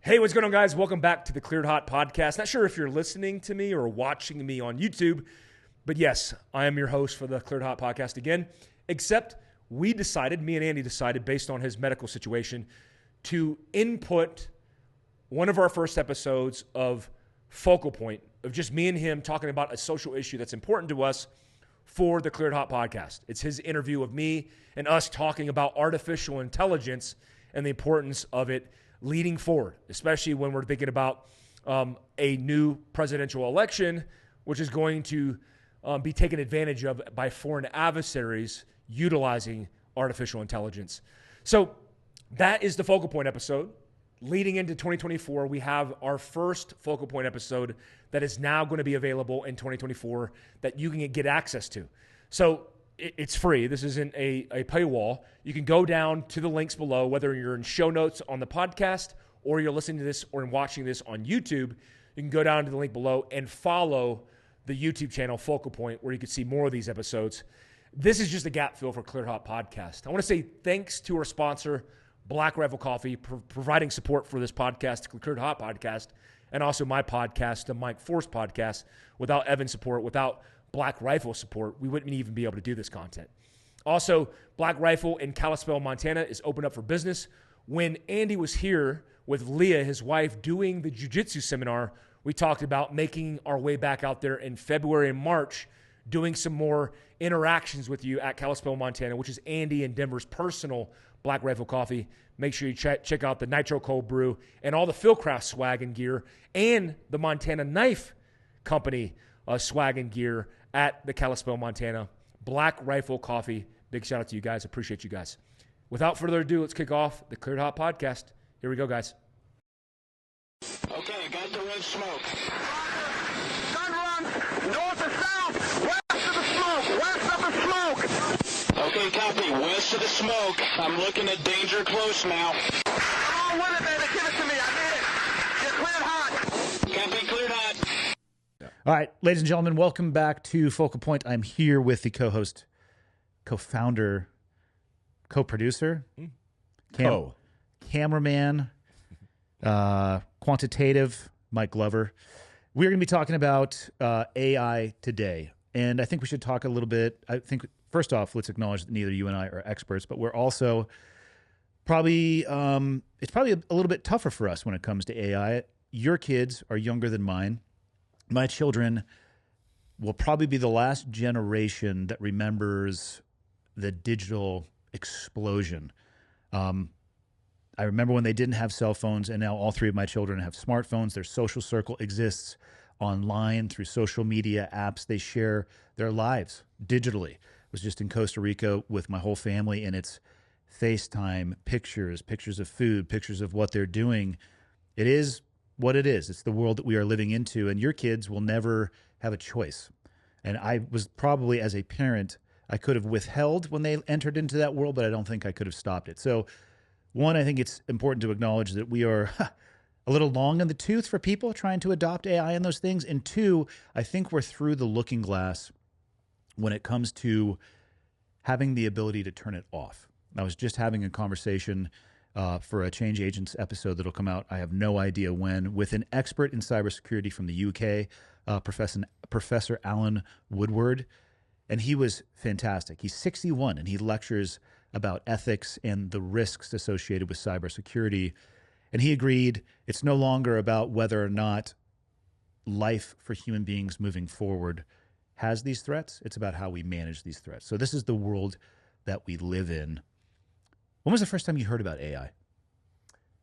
Hey, what's going on, guys? Welcome back to the Cleared Hot Podcast. Not sure if you're listening to me or watching me on YouTube, but yes, I am your host for the Cleared Hot Podcast again, except me and Andy decided, based on his medical situation, to input one of our first episodes of Focal Point, of just me and him talking about a social issue that's important to us for the Cleared Hot Podcast. It's his interview of me and us talking about artificial intelligence and the importance of it leading forward, especially when we're thinking about a new presidential election, which is going to be taken advantage of by foreign adversaries utilizing artificial intelligence. So that is the Focal Point episode. Leading into 2024, we have our first Focal Point episode that is now going to be available in 2024 that you can get access to. So it's free. This isn't a paywall. You can go down to the links below, whether you're in show notes on the podcast or you're listening to this or watching this on YouTube. You can go down to the link below and follow the YouTube channel Focal Point, where you can see more of these episodes. This is just a gap fill for Cleared Hot Podcast. I want to say thanks to our sponsor, Black Rifle Coffee, providing support for this podcast, Cleared Hot Podcast, and also my podcast, the Mike Force Podcast. Without Evan's support, without Black Rifle support, we wouldn't even be able to do this content. Also, Black Rifle in Kalispell, Montana is open up for business. When Andy was here with Leah, his wife, doing the jiu-jitsu seminar, we talked about making our way back out there in February and March, doing some more interactions with you at Kalispell, Montana, which is Andy and Denver's personal Black Rifle Coffee. Make sure you check out the Nitro Cold Brew and all the Philcraft swag and gear and the Montana Knife Company swag and gear at the Kalispell, Montana. Black Rifle Coffee. Big shout out to you guys. Appreciate you guys. Without further ado, let's kick off the Cleared Hot Podcast. Here we go, guys. Okay, got the red smoke. Gun run, north and south, west of the smoke, west of the smoke. Okay, copy, west of the smoke. I'm looking at danger close now. Come on with it, baby, give it to me, I need it. You're cleared hot. Copy, cleared hot. All right, ladies and gentlemen, welcome back to Focal Point. I'm here with the co-host, co-founder, co-producer, cameraman, quantitative, Mike Glover. We're going to be talking about AI today, and I think we should talk a little bit. I think, first off, let's acknowledge that neither you and I are experts, but we're also probably, it's probably a little bit tougher for us when it comes to AI. Your kids are younger than mine. My children will probably be the last generation that remembers the digital explosion. I remember when they didn't have cell phones, and now all three of my children have smartphones. Their social circle exists online through social media apps. They share their lives digitally. I was just in Costa Rica with my whole family, and it's FaceTime, pictures of food, pictures of what they're doing. It is what it is. It's the world that we are living into, and your kids will never have a choice. And I was probably, as a parent, I could have withheld when they entered into that world, but I don't think I could have stopped it. So, one, I think it's important to acknowledge that we are a little long in the tooth for people trying to adopt AI and those things. And two, I think we're through the looking glass when it comes to having the ability to turn it off. I was just having a conversation for a Change Agents episode that'll come out, I have no idea when, with an expert in cybersecurity from the UK, Professor Alan Woodward. And he was fantastic. He's 61 and he lectures about ethics and the risks associated with cybersecurity. And he agreed it's no longer about whether or not life for human beings moving forward has these threats. It's about how we manage these threats. So this is the world that we live in. When was the first time you heard about AI? It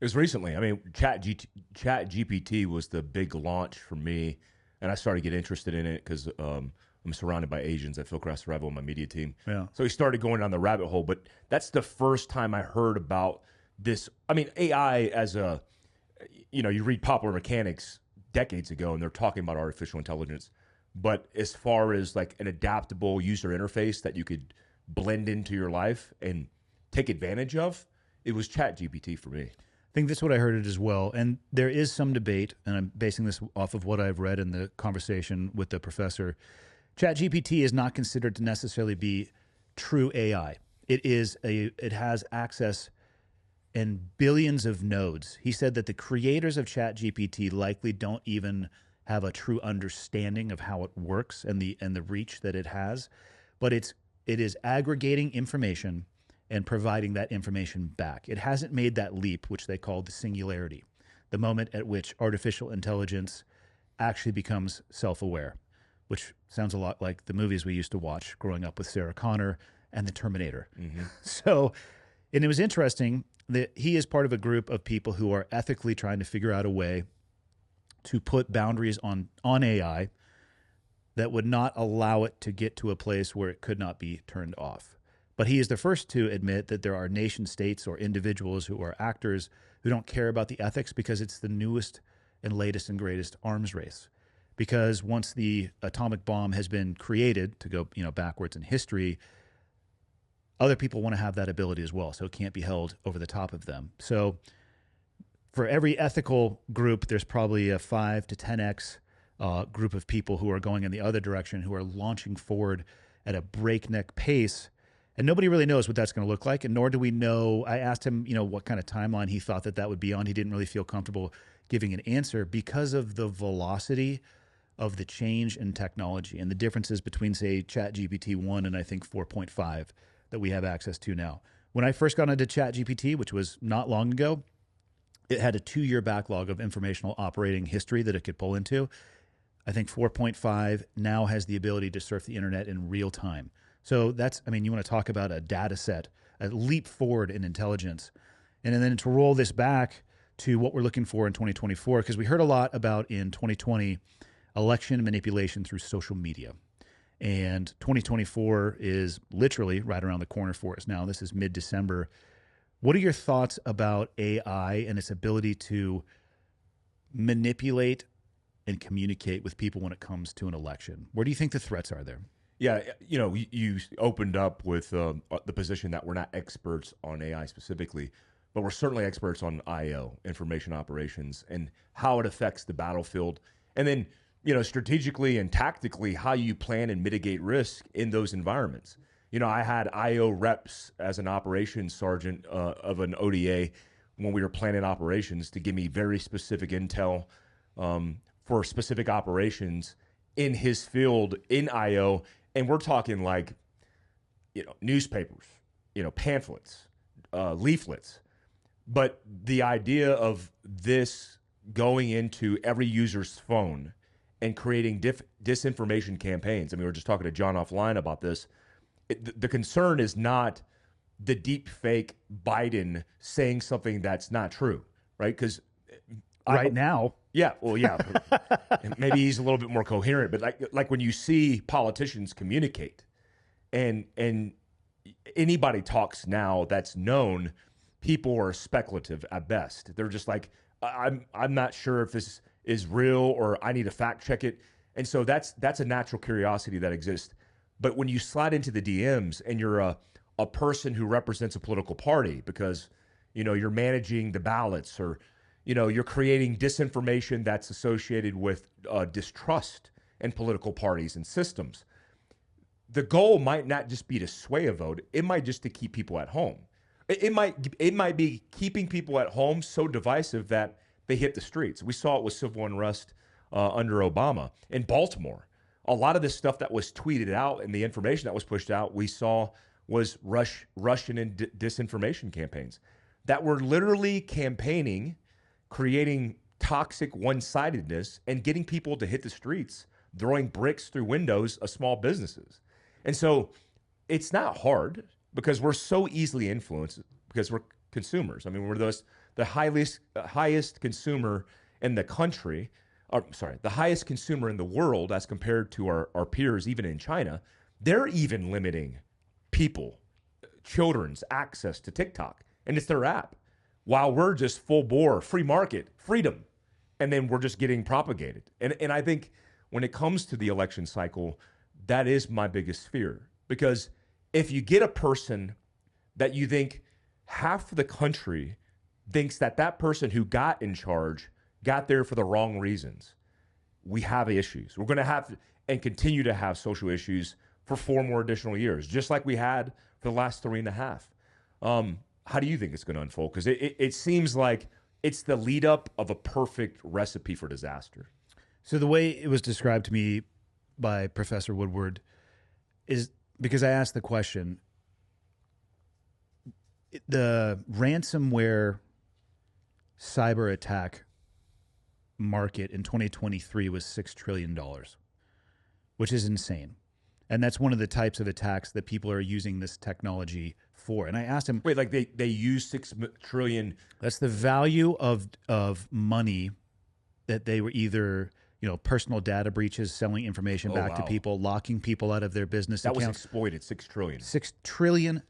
was recently. I mean, Chat GPT was the big launch for me, and I started to get interested in it because I'm surrounded by Asians at Philcraft Survival on my media team. Yeah. So we started going down the rabbit hole, but that's the first time I heard about this. I mean, AI as a, you read Popular Mechanics decades ago, and they're talking about artificial intelligence. But as far as like an adaptable user interface that you could blend into your life and take advantage of, it was Chat GPT for me. I think that's what I heard it as well. And there is some debate, and I'm basing this off of what I've read in the conversation with the professor. ChatGPT is not considered to necessarily be true AI. It has access and billions of nodes. He said that the creators of ChatGPT likely don't even have a true understanding of how it works and the reach that it has, but it is aggregating information and providing that information back. It hasn't made that leap, which they call the singularity, the moment at which artificial intelligence actually becomes self-aware, which sounds a lot like the movies we used to watch growing up with Sarah Connor and the Terminator. So, and it was interesting that he is part of a group of people who are ethically trying to figure out a way to put boundaries on AI that would not allow it to get to a place where it could not be turned off. But he is the first to admit that there are nation states or individuals who are actors who don't care about the ethics because it's the newest and latest and greatest arms race. Because once the atomic bomb has been created, to go backwards in history, other people want to have that ability as well, so it can't be held over the top of them. So for every ethical group, there's probably a 5 to 10x group of people who are going in the other direction, who are launching forward at a breakneck pace. And nobody really knows what that's going to look like, and nor do we know. I asked him, what kind of timeline he thought that would be on. He didn't really feel comfortable giving an answer because of the velocity of the change in technology and the differences between, say, ChatGPT 1 and I think 4.5 that we have access to now. When I first got into ChatGPT, which was not long ago, it had a 2-year backlog of informational operating history that it could pull into. I think 4.5 now has the ability to surf the internet in real time. So that's, you want to talk about a data set, a leap forward in intelligence. And then to roll this back to what we're looking for in 2024, because we heard a lot about in 2020 election manipulation through social media. And 2024 is literally right around the corner for us now. This is mid-December. What are your thoughts about AI and its ability to manipulate and communicate with people when it comes to an election? Where do you think the threats are there? Yeah, you opened up with the position that we're not experts on AI specifically, but we're certainly experts on IO, information operations, and how it affects the battlefield. And then, strategically and tactically, how you plan and mitigate risk in those environments. I had IO reps as an operations sergeant of an ODA when we were planning operations to give me very specific intel for specific operations in his field in IO. And we're talking like, newspapers, pamphlets, leaflets. But the idea of this going into every user's phone and creating disinformation campaigns. We were just talking to John offline about this. The concern is not the deep fake Biden saying something that's not true, right? Because now. Yeah, well, yeah. Maybe he's a little bit more coherent, but like when you see politicians communicate and anybody talks now that's known, people are speculative at best. They're just like, I'm not sure if this is real or I need to fact check it. And so that's a natural curiosity that exists. But when you slide into the DMs and you're a person who represents a political party because, you're managing the ballots or you're creating disinformation that's associated with distrust in political parties and systems. The goal might not just be to sway a vote. It might just to keep people at home. It might be keeping people at home so divisive that they hit the streets. We saw it with civil unrest under Obama in Baltimore. A lot of this stuff that was tweeted out and the information that was pushed out, we saw was Russian and disinformation campaigns that were literally campaigning, creating toxic one-sidedness and getting people to hit the streets, throwing bricks through windows of small businesses. And so it's not hard because we're so easily influenced because we're consumers. We're the highest consumer in the country, the highest consumer in the world as compared to our peers, even in China. They're even limiting children's access to TikTok, and it's their app. While we're just full bore, free market, freedom, and then we're just getting propagated. And I think when it comes to the election cycle, that is my biggest fear. Because if you get a person that you think half the country thinks that person who got in charge got there for the wrong reasons, we have issues. We're going to have and continue to have social issues for 4 more additional years, just like we had for the last 3.5. how do you think it's going to unfold? Because it seems like it's the lead up of a perfect recipe for disaster. So the way it was described to me by Professor Woodward is because I asked the question, the ransomware cyber attack market in 2023 was $6 trillion, which is insane. And that's one of the types of attacks that people are using this technology for. And I asked him, Wait, like they use 6 trillion. that's the value of money that they were either, personal data breaches, selling information back to people, locking people out of their business That was accounts. exploited, 6 trillion. $6 trillion.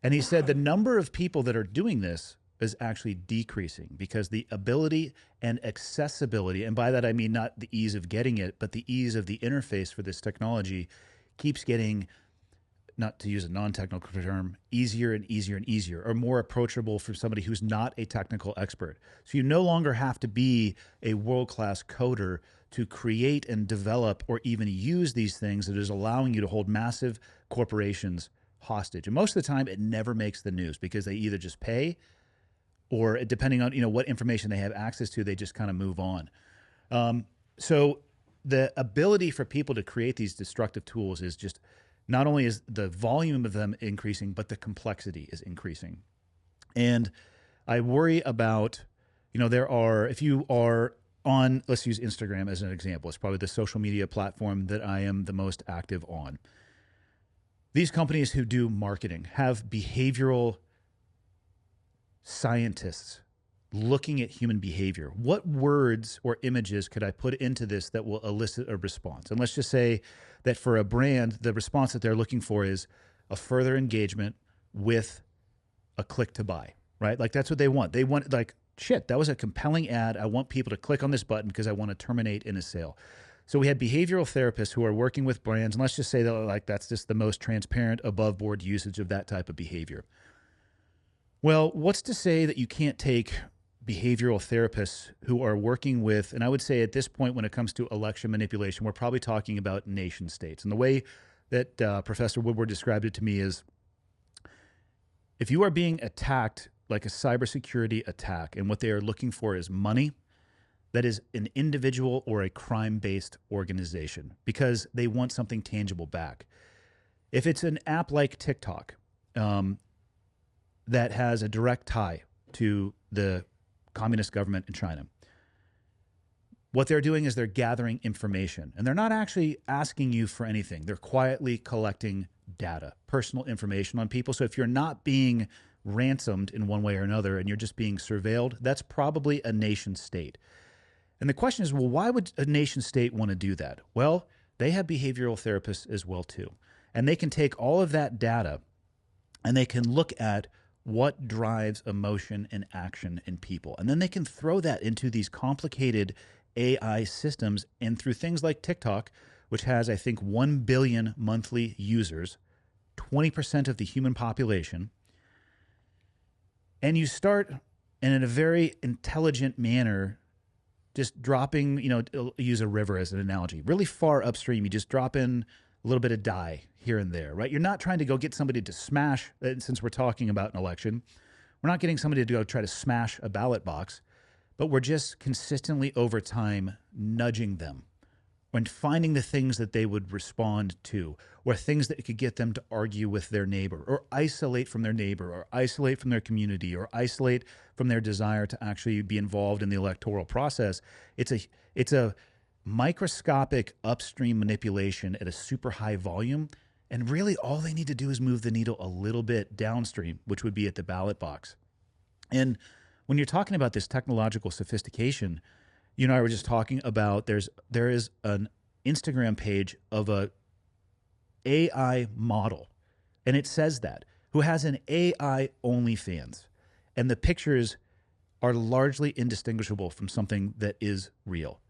And he said the number of people that are doing this is actually decreasing because the ability and accessibility, and by that I mean not the ease of getting it, but the ease of the interface for this technology keeps getting, not to use a non-technical term, easier and easier and easier, or more approachable for somebody who's not a technical expert. So you no longer have to be a world-class coder to create and develop or even use these things that is allowing you to hold massive corporations hostage. And most of the time, it never makes the news because they either just pay or depending on what information they have access to, they just kind of move on. So the ability for people to create these destructive tools is just not only is the volume of them increasing, but the complexity is increasing. And I worry about, if you are on, let's use Instagram as an example. It's probably the social media platform that I am the most active on. These companies who do marketing have behavioral scientists looking at human behavior. What words or images could I put into this that will elicit a response? And let's just say that for a brand, the response that they're looking for is a further engagement with a click to buy, right? Like that's what they want. They want like, shit, that was a compelling ad. I want people to click on this button because I want to terminate in a sale. So we had behavioral therapists who are working with brands, and let's just say that like that's just the most transparent above board usage of that type of behavior. Well, what's to say that you can't take behavioral therapists who are working with, and I would say at this point when it comes to election manipulation, we're probably talking about nation states. And the way that Professor Woodward described it to me is if you are being attacked like a cybersecurity attack and what they are looking for is money, that is an individual or a crime-based organization because they want something tangible back. If it's an app like TikTok, that has a direct tie to the communist government in China. What they're doing is they're gathering information, and they're not actually asking you for anything. They're quietly collecting data, personal information on people. So if you're not being ransomed in one way or another and you're just being surveilled, that's probably a nation state. And the question is, well, why would a nation state want to do that? Well, they have behavioral therapists as well too. And they can take all of that data and they can look at what drives emotion and action in people. And then they can throw that into these complicated AI systems. And through things like TikTok, which has, I think, 1 billion monthly users, 20% of the human population, and you start, and in a very intelligent manner, just dropping, use a river as an analogy, really far upstream, you just drop in a little bit of dye here and there, right? You're not trying to go get somebody to smash, since we're talking about an election, we're not getting somebody to go try to smash a ballot box, but we're just consistently over time nudging them and finding the things that they would respond to, or things that could get them to argue with their neighbor, or isolate from their neighbor, or isolate from their community, or isolate from their desire to actually be involved in the electoral process. It's a microscopic upstream manipulation at a super high volume. And really all they need to do is move the needle a little bit downstream, which would be at the ballot box. And when you're talking about this technological sophistication, you and I were just talking about there is an Instagram page of a AI model, and it says that, who has an AI OnlyFans. And the pictures are largely indistinguishable from something that is real.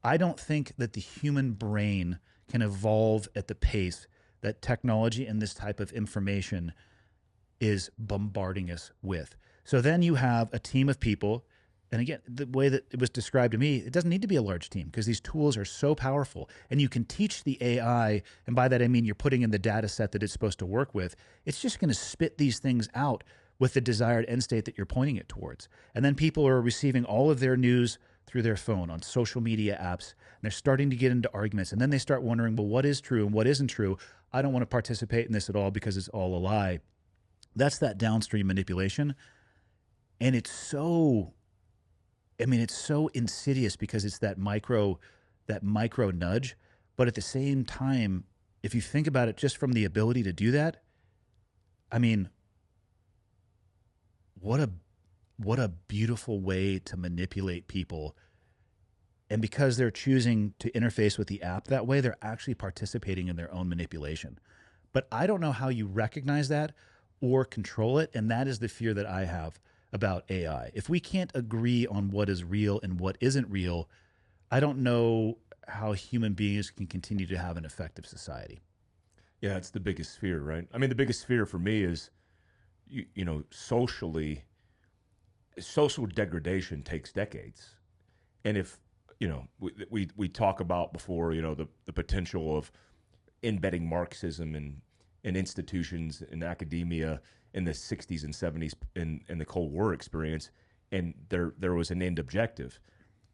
I don't think that the human brain can evolve at the pace that technology and this type of information is bombarding us with. So then you have a team of people, and again, the way that it was described to me, it doesn't need to be a large team because these tools are so powerful, and you can teach the AI, and by that I mean you're putting in the data set that it's supposed to work with. It's just going to spit these things out with the desired end state that you're pointing it towards. And then people are receiving all of their news through their phone on social media apps, and they're starting to get into arguments. And then they start wondering, well, what is true and what isn't true? I don't want to participate in this at all because it's all a lie. That's that downstream manipulation. And it's so insidious because it's that micro nudge. But at the same time, if you think about it just from the ability to do that, I mean, what a beautiful way to manipulate people. And because they're choosing to interface with the app that way, they're actually participating in their own manipulation. But I don't know how you recognize that or control it. And that is the fear that I have about AI. If we can't agree on what is real and what isn't real, I don't know how human beings can continue to have an effective society. Yeah, it's the biggest fear, right? I mean, the biggest fear for me is, you know, social degradation takes decades. And if, you know, we talk about before, you know, the potential of embedding Marxism in institutions in academia in the 60s and 70s in the Cold War experience, and there was an end objective.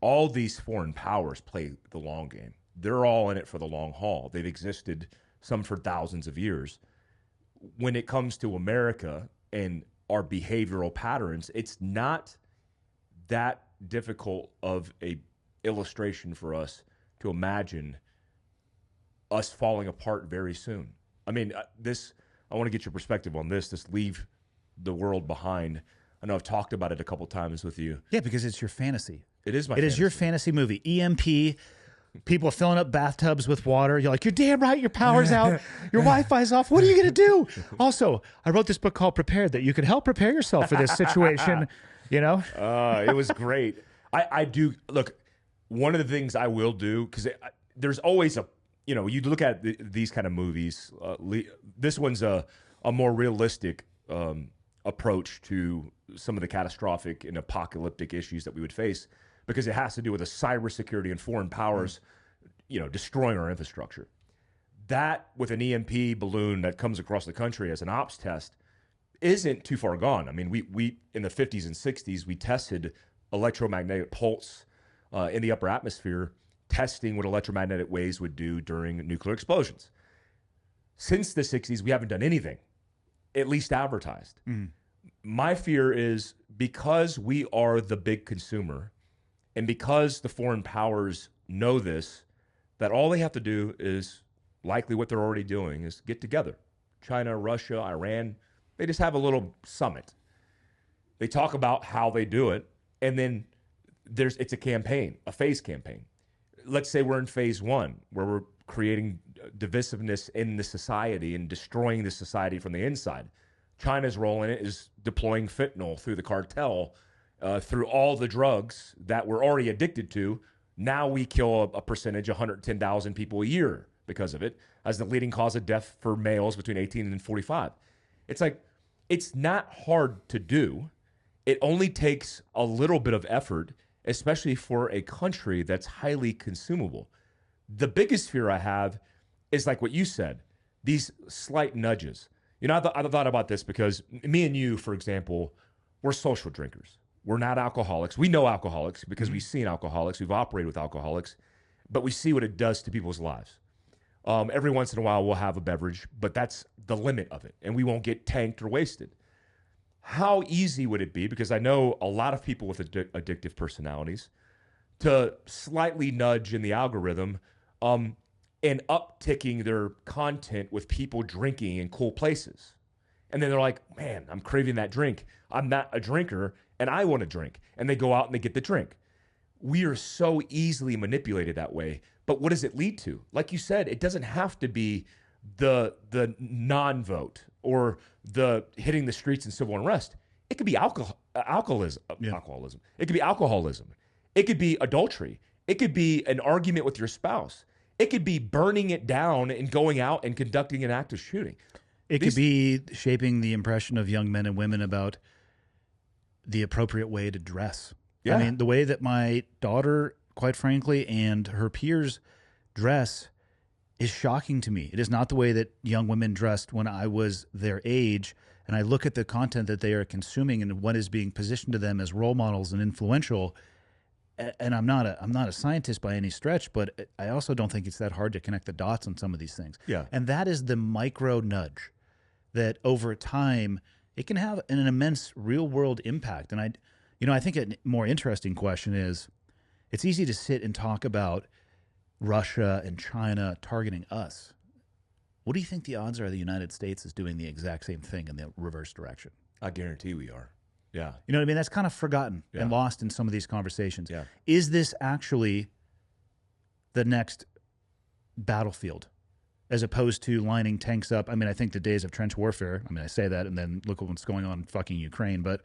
All these foreign powers play the long game. They're all in it for the long haul. They've existed, some for thousands of years. When it comes to America and our behavioral patterns, it's not that difficult of a illustration for us to imagine us falling apart very soon. I mean, I want to get your perspective on this. Just leave the world behind. I know I've talked about it a couple times with you. Yeah, because it's your fantasy. It is my It fantasy. is your fantasy movie. EMP, people are filling up bathtubs with water. You're like, you're damn right, your power's out. Your Wi-Fi's off. What are you going to do? Also, I wrote this book called Prepared that you could help prepare yourself for this situation, you know? It was great. I do, look, one of the things I will do, because there's always you know, you look at these kind of movies, this one's a more realistic approach to some of the catastrophic and apocalyptic issues that we would face, because it has to do with a cybersecurity and foreign powers, you know, destroying our infrastructure. That with an EMP balloon that comes across the country as an ops test isn't too far gone. I mean, we in the 50s and 60s, we tested electromagnetic pulse in the upper atmosphere, testing what electromagnetic waves would do during nuclear explosions. Since the 60s, we haven't done anything, at least advertised. My fear is, because we are the big consumer and because the foreign powers know this, that all they have to do is, likely what they're already doing, is get together. China, Russia, Iran, they just have a little summit. They talk about how they do it, and then it's a campaign, a phase campaign. Let's say we're in phase one, where we're creating divisiveness in the society and destroying the society from the inside. China's role in it is deploying fentanyl through the cartel, through all the drugs that we're already addicted to. Now we kill a percentage, 110,000 people a year because of it, as the leading cause of death for males between 18 and 45. It's like, it's not hard to do. It only takes a little bit of effort, especially for a country that's highly consumable. The biggest fear I have is like what you said, these slight nudges. You know, I thought about this because me and you, for example, we're social drinkers. We're not alcoholics. We know alcoholics because we've seen alcoholics. We've operated with alcoholics, but we see what it does to people's lives. Every once in a while, we'll have a beverage, but that's the limit of it, and we won't get tanked or wasted. How easy would it be, because I know a lot of people with addictive personalities, to slightly nudge in the algorithm and upticking their content with people drinking in cool places. And then they're like, man, I'm craving that drink. I'm not a drinker, and I want to drink. And they go out and they get the drink. We are so easily manipulated that way. But what does it lead to? Like you said, it doesn't have to be the non-vote or the hitting the streets in civil unrest. It could be alcoholism. It could be alcoholism. It could be adultery. It could be an argument with your spouse. It could be burning it down and going out and conducting an active shooting. It could be shaping the impression of young men and women about the appropriate way to dress. Yeah. I mean, the way that my daughter, quite frankly, and her peers dress is shocking to me. It is not the way that young women dressed when I was their age, and I look at the content that they are consuming and what is being positioned to them as role models and influential, and I'm not a scientist by any stretch, but I also don't think it's that hard to connect the dots on some of these things. Yeah. And that is the micro nudge that over time it can have an immense real world impact. And I think a more interesting question is, it's easy to sit and talk about Russia and China targeting us. What do you think the odds are the United States is doing the exact same thing in the reverse direction? I guarantee we are. Yeah. You know what I mean? That's kind of forgotten and Yeah. lost in some of these conversations. Yeah. Is this actually the next battlefield as opposed to lining tanks up? I mean, I think the days of trench warfare, I say that and then look at what's going on in fucking Ukraine. But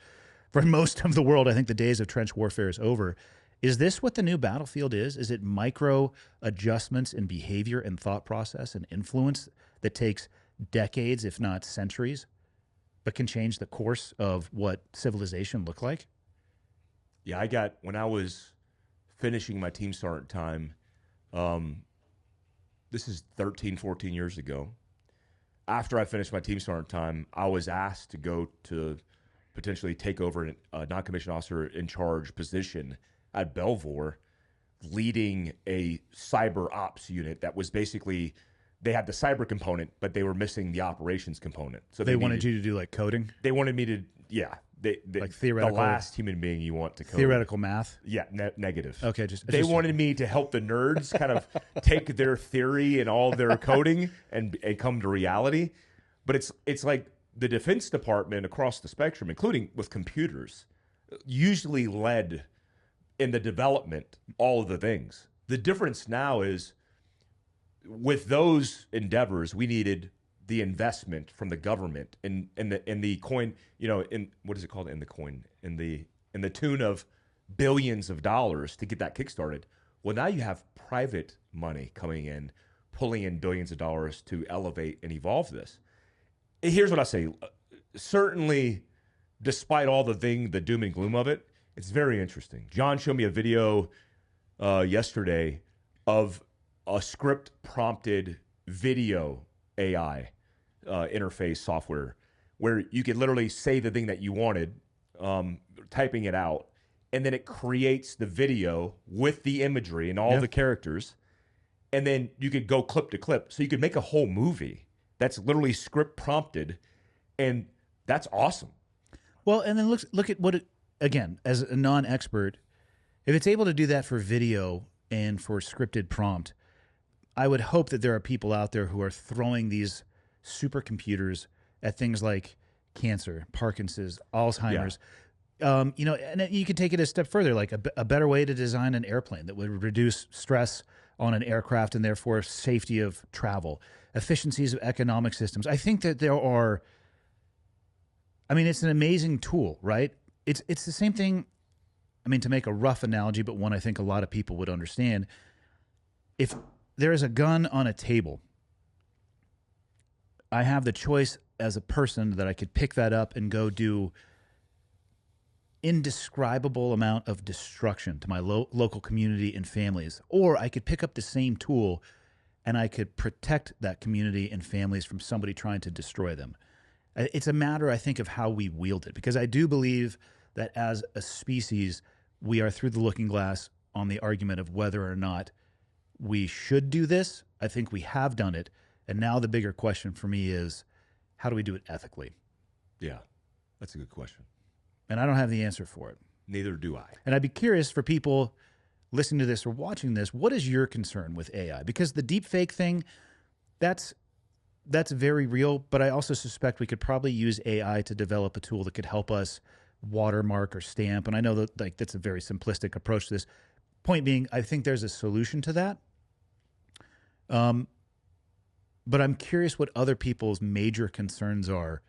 for most of the world, I think the days of trench warfare is over. Is this what the new battlefield is? Is it micro adjustments in behavior and thought process and influence that takes decades, if not centuries, but can change the course of what civilization looked like? Yeah, when I was finishing my team sergeant time, this is 13, 14 years ago. After I finished my team sergeant time, I was asked to go to potentially take over a non-commissioned officer in charge position at Belvoir, leading a cyber ops unit that was basically, they had the cyber component, but they were missing the operations component. So They wanted you to do like coding, They wanted me to, yeah. Like theoretical- The last human being you want to code. theoretical math. Yeah, negative. Okay, They wanted me to help the nerds kind of take their theory and all their coding and come to reality. But it's like the Defense Department across the spectrum, including with computers, usually led in the development all of the things. The difference now is with those endeavors, we needed the investment from the government in the coin, in what is it called in the coin, in the tune of billions of dollars to get that kickstarted. Well, now you have private money coming in, pulling in billions of dollars to elevate and evolve this. Here's what I say. Certainly, despite all the doom and gloom of it, it's very interesting. John showed me a video yesterday of a script prompted video AI interface software where you could literally say the thing that you wanted, typing it out, and then it creates the video with the imagery and all the characters, and then you could go clip to clip. So you could make a whole movie that's literally script prompted, and that's awesome. Well, and then look at what again, as a non-expert, if it's able to do that for video and for scripted prompt, I would hope that there are people out there who are throwing these supercomputers at things like cancer, Parkinson's, Alzheimer's. And you could take it a step further, like a better way to design an airplane that would reduce stress on an aircraft and therefore safety of travel, efficiencies of economic systems. I think that there are, it's an amazing tool, right? It's the same thing, to make a rough analogy, but one I think a lot of people would understand. If there is a gun on a table, I have the choice as a person that I could pick that up and go do indescribable amount of destruction to my local community and families. Or I could pick up the same tool and I could protect that community and families from somebody trying to destroy them. It's a matter, I think, of how we wield it, because I do believe that as a species, we are through the looking glass on the argument of whether or not we should do this. I think we have done it. And now the bigger question for me is, how do we do it ethically? Yeah, that's a good question. And I don't have the answer for it. Neither do I. And I'd be curious for people listening to this or watching this, what is your concern with AI? Because the deep fake thing, that's very real, but I also suspect we could probably use AI to develop a tool that could help us watermark or stamp. And I know that that's a very simplistic approach to this. Point being, I think there's a solution to that. But I'm curious what other people's major concerns are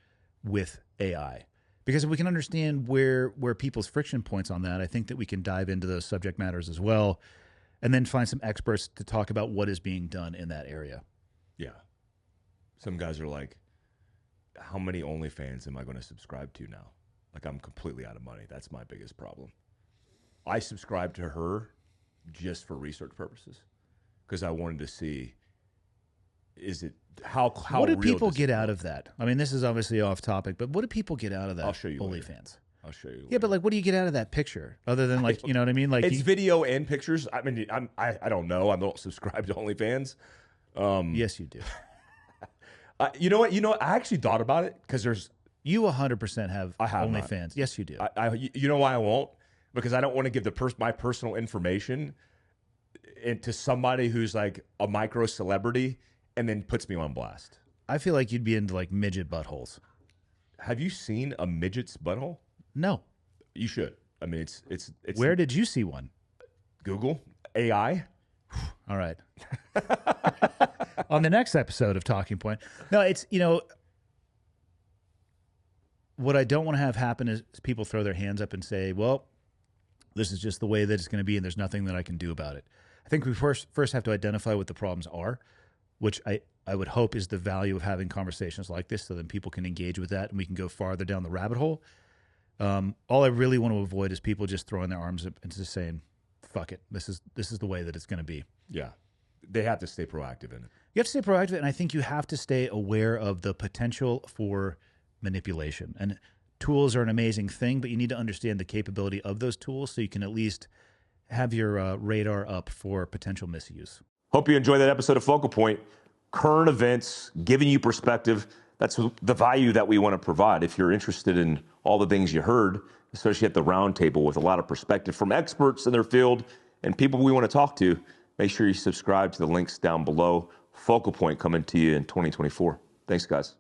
with AI. Because if we can understand where people's friction points on that, I think that we can dive into those subject matters as well, and then find some experts to talk about what is being done in that area. Yeah. Some guys are like, how many OnlyFans am I going to subscribe to now? Like, I'm completely out of money. That's my biggest problem. I subscribed to her just for research purposes because I wanted to see is it how what do real people does get it out of that? I mean, this is obviously off topic, but what do people get out of that? I'll show you later. OnlyFans. I'll show you. Yeah, but like, what do you get out of that picture other than like, you know what I mean? Like, It's video and pictures. I mean, I don't know. I don't subscribe to OnlyFans. yes, you do. You know what? I actually thought about it because there's. You 100% have I have OnlyFans. not. Yes, you do. You know why I won't? Because I don't want to give my personal information to somebody who's like a micro celebrity and then puts me on blast. I feel like you'd be into like midget buttholes. Have you seen a midget's butthole? No. You should. I mean, it's. Where did you see one? Google AI? All right. On the next episode of Talking Point. No, it's, you know, what I don't want to have happen is people throw their hands up and say, well, this is just the way that it's going to be and there's nothing that I can do about it. I think we first have to identify what the problems are, which I would hope is the value of having conversations like this so then people can engage with that and we can go farther down the rabbit hole. All I really want to avoid is people just throwing their arms up and just saying, fuck it. This is the way that it's going to be. Yeah. They have to stay proactive in it. You have to stay proactive, and I think you have to stay aware of the potential for manipulation. And tools are an amazing thing, but you need to understand the capability of those tools so you can at least have your radar up for potential misuse. Hope you enjoyed that episode of Focal Point. Current events, giving you perspective. That's the value that we want to provide. If you're interested in all the things you heard, especially at the round table with a lot of perspective from experts in their field and people we want to talk to, make sure you subscribe to the links down below. Focal Point coming to you in 2024. Thanks, guys.